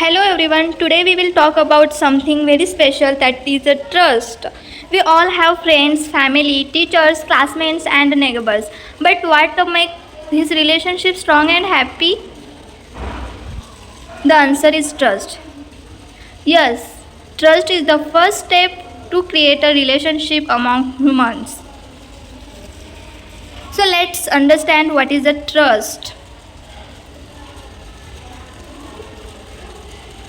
Hello everyone, today we will talk about something very special, that is a trust. We all have friends, family, teachers, classmates and neighbors. But what to make this relationship strong and happy? The answer is trust. Yes, trust is the first step to create a relationship among humans. So let's understand what is a trust.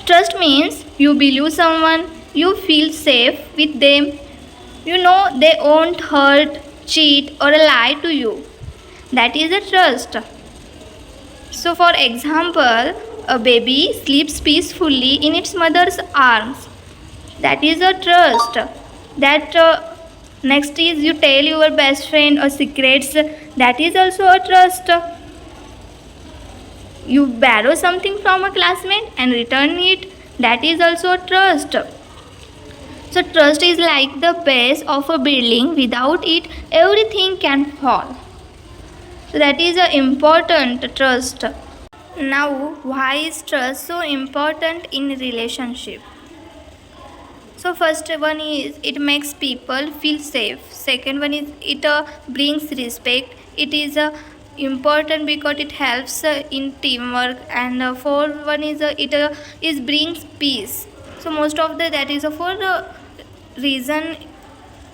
Trust means you believe someone, you feel safe with them, you know they won't hurt, cheat, or lie to you. That is a trust. So, for example, a baby sleeps peacefully in its mother's arms. That is a trust. That next is you tell your best friend or secrets. That is also a trust. You borrow something from a classmate and return it. That is also a trust. So trust is like the base of a building. Without it, everything can fall. So that is a important trust. Now, why is trust so important in relationship? So first one is it makes people feel safe. Second one is it brings respect. It is important because it helps in teamwork. And fourth one is it brings peace. So most of the that is for the reason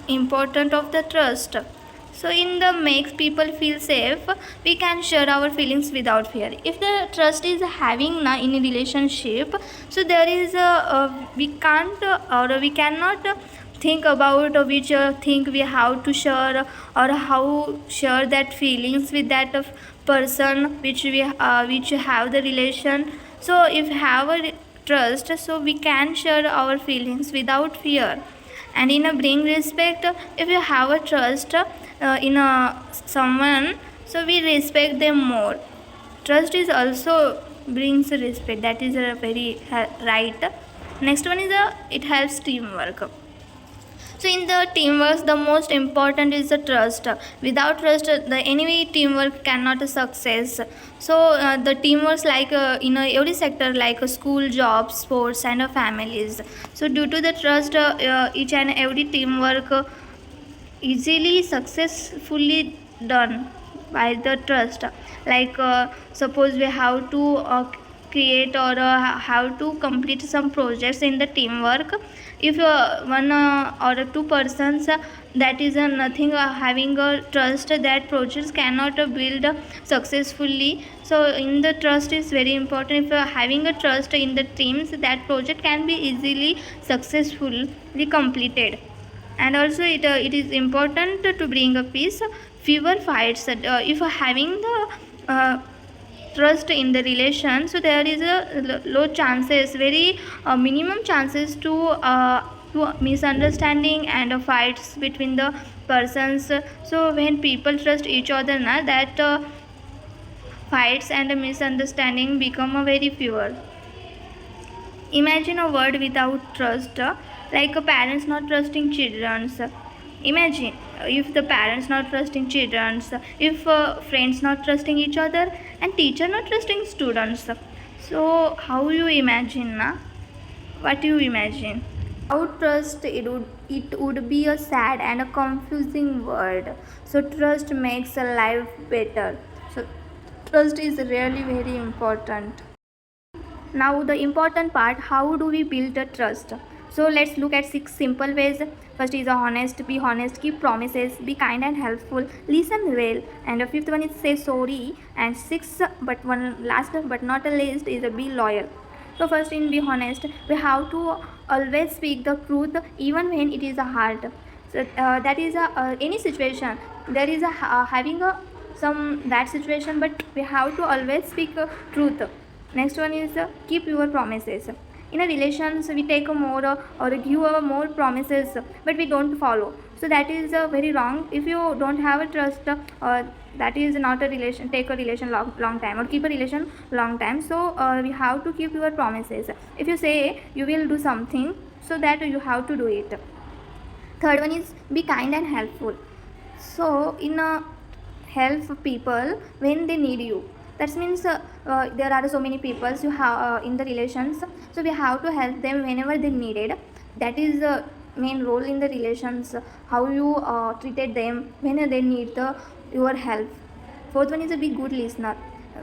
important of the trust. So in the makes people feel safe, we can share our feelings without fear. If the trust is having na in a relationship, so there is we can't or we cannot think about which thing we have to share or how share that feelings with that of person which have the relation. So if have a trust, so we can share our feelings without fear. And in a bring respect, if you have a trust in a someone, so we respect them more. Trust is also brings respect. That is a very right. Next one is it helps teamwork. So in the teamwork, the most important is the trust. Without trust, the any teamwork cannot success. So the teamwork like in every sector like school, jobs, sports, and families. So due to the trust, each and every teamwork easily successfully done by the trust. Like suppose we have to create or have to complete some projects in the teamwork. If one or two persons that is nothing having a trust, that projects cannot build successfully. So in the trust is very important. If having a trust in the teams, that project can be easily successfully completed. And also it is important to bring a peace, fewer fights. If having the trust in the relation, so there is a low chances, very minimum chances to misunderstanding and fights between the persons. So when people trust each other na, that fights and misunderstanding become a very fewer. Imagine a world without trust, like a parents not trusting children's. Imagine if the parents not trusting children's, if friends not trusting each other, and teacher not trusting students. So how you imagine, na? What you imagine? Without trust, it would be a sad and a confusing world. So trust makes a life better. So trust is really very important. Now the important part, how do we build a trust? So let's look at 6 simple ways. First is honest, be honest, keep promises, be kind and helpful, listen well. And the fifth one is say sorry. And sixth, but one last but not the least, is be loyal. So first in be honest, we have to always speak the truth even when it is hard. So that is any situation. There is having a some that situation, but we have to always speak truth. Next one is keep your promises. In a relations, we take a more or give a more promises, but we don't follow. So that is very wrong. If you don't have a trust, that is not a relation. Take a relation long time or keep a relation long time. So we have to keep your promises. If you say you will do something, so that you have to do it. Third one is be kind and helpful. So in help people when they need you. That means there are so many people you have in the relations, so we have to help them whenever they needed. That is the main role in the relations, how you treated them when they need your help. Fourth one is a be good listener.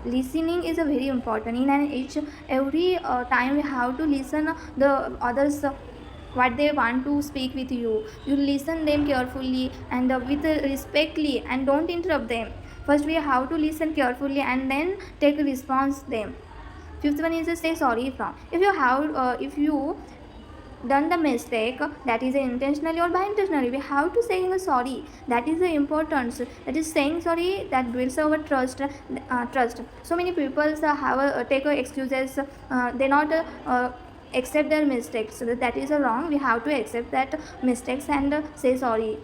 Listening is a very important in an each every time we have to listen the others, what they want to speak with you. You listen them carefully and with respectfully, and don't interrupt them. First we have to listen carefully and then take a response them. Fifth one is say sorry from. If you done the mistake, that is intentionally or by intentionally, we have to saying a sorry. That is the importance. That is saying sorry, that builds our trust. So many people have take excuses, they not accept their mistakes. So that is a wrong. We have to accept that mistakes and say sorry.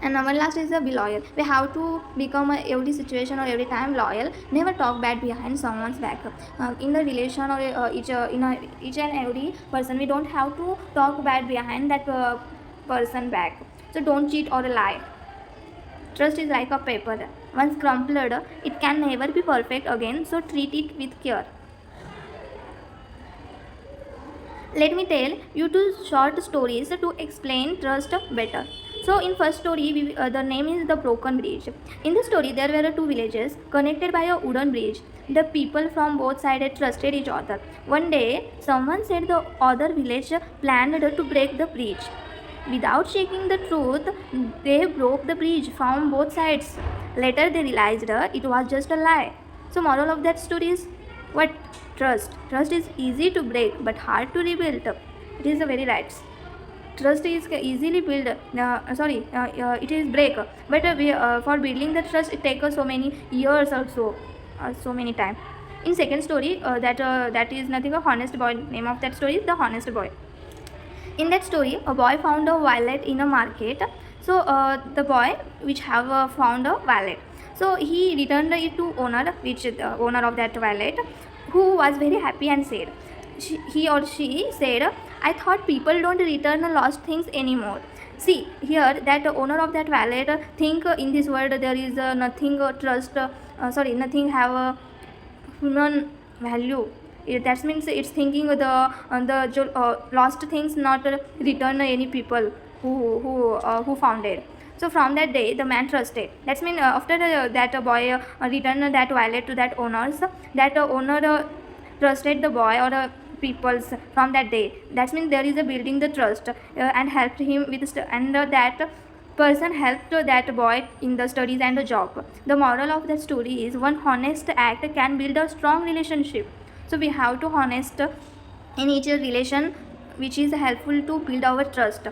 And our last is be loyal. We have to become every situation or every time loyal. Never talk bad behind someone's back. In the relation or each and every person, we don't have to talk bad behind that person back. So don't cheat or lie. Trust is like a paper. Once crumpled, it can never be perfect again. So treat it with care. Let me tell you two short stories to explain trust better. So in first story, the name is The Broken Bridge. In the story, there were two villages connected by a wooden bridge. The people from both sides trusted each other. One day, someone said the other village planned to break the bridge. Without checking the truth, they broke the bridge from both sides. Later, they realized it was just a lie. So moral of that story is what? Trust is easy to break but hard to rebuild. It is a very right. Trust is easily built, it is break, but for building the trust it takes so many years also, so many time. In second story, that is nothing, a honest boy. Name of that story is The Honest Boy. In that story, a boy found a wallet in a market. So the boy which have found a wallet, so he returned it to owner, which the owner of that wallet, who was very happy and said, he or she said, I thought people don't return lost things anymore. See here, that owner of that wallet think in this world there is nothing nothing have a human value. That means it's thinking the lost things not return any people who found it. So from that day, the man trusted. That's mean after that boy returned that wallet to that owners, that owner trusted the boy or peoples from that day. That means there is a building the trust and helped him with that person helped that boy in the studies and the job. The moral of the story is one honest act can build a strong relationship. So we have to honest in each relation, which is helpful to build our trust.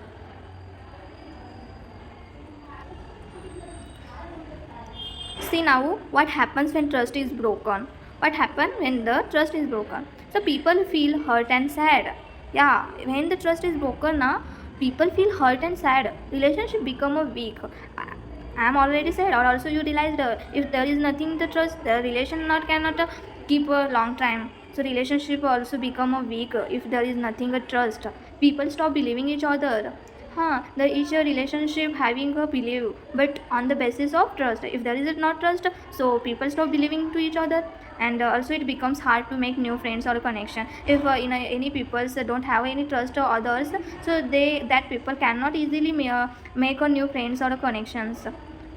See now what happens when trust is broken. What happens when the trust is broken? So people feel hurt and sad. Yeah, when the trust is broken now, people feel hurt and sad. Relationship become a weak. I am already said, or also you realized if there is nothing to trust, the relation not cannot keep a long time. So relationship also become a weak if there is nothing to trust. People stop believing each other. The each relationship having a belief, but on the basis of trust. If there is not trust, so people stop believing to each other, and also it becomes hard to make new friends or a connection. If any people don't have any trust or others, so that people cannot easily make a new friends or a connections.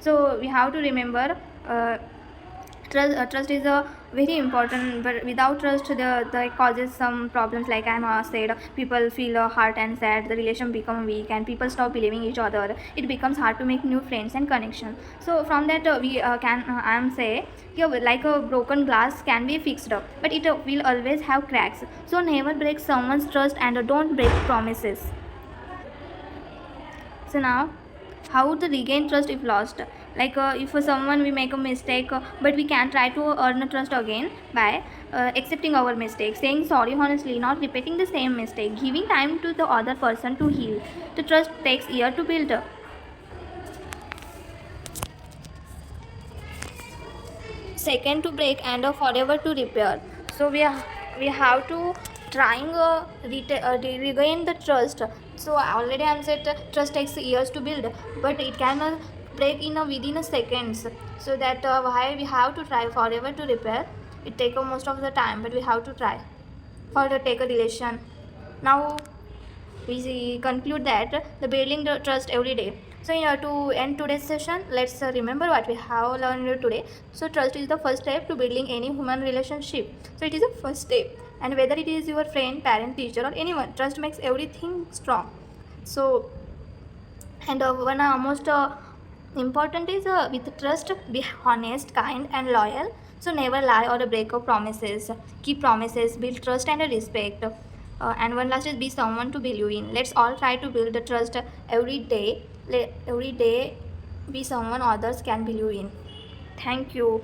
So we have to remember. Trust is a very important, but without trust the causes some problems, like I said. People feel hurt and sad, the relation become weak, and people stop believing each other. It becomes hard to make new friends and connection. So from that we can I am say, yeah, like a broken glass can be fixed up, but it will always have cracks. So never break someone's trust, and don't break promises. So now, how to regain trust if lost? Like if someone we make a mistake, but we can try to earn a trust again by accepting our mistake, saying sorry honestly, not repeating the same mistake, giving time to the other person to heal. The trust takes year to build. Second, to break, and forever to repair. So we have to trying regain the trust. So I already answered trust takes years to build, but it can break in within a seconds. So that why we have to try forever to repair. It take most of the time, but we have to try for the take a relation. Now we conclude that the building the trust every day. So to end today's session, let's remember what we have learned today. So trust is the first step to building any human relationship. So it is a first step, and whether it is your friend, parent, teacher, or anyone, trust makes everything strong. So and one most important is with trust, be honest, kind, and loyal. So never lie or break your promises. Keep promises, build trust and respect. And one last is be someone to believe in. Let's all try to build the trust every day. Every day, be someone others can believe in. Thank you.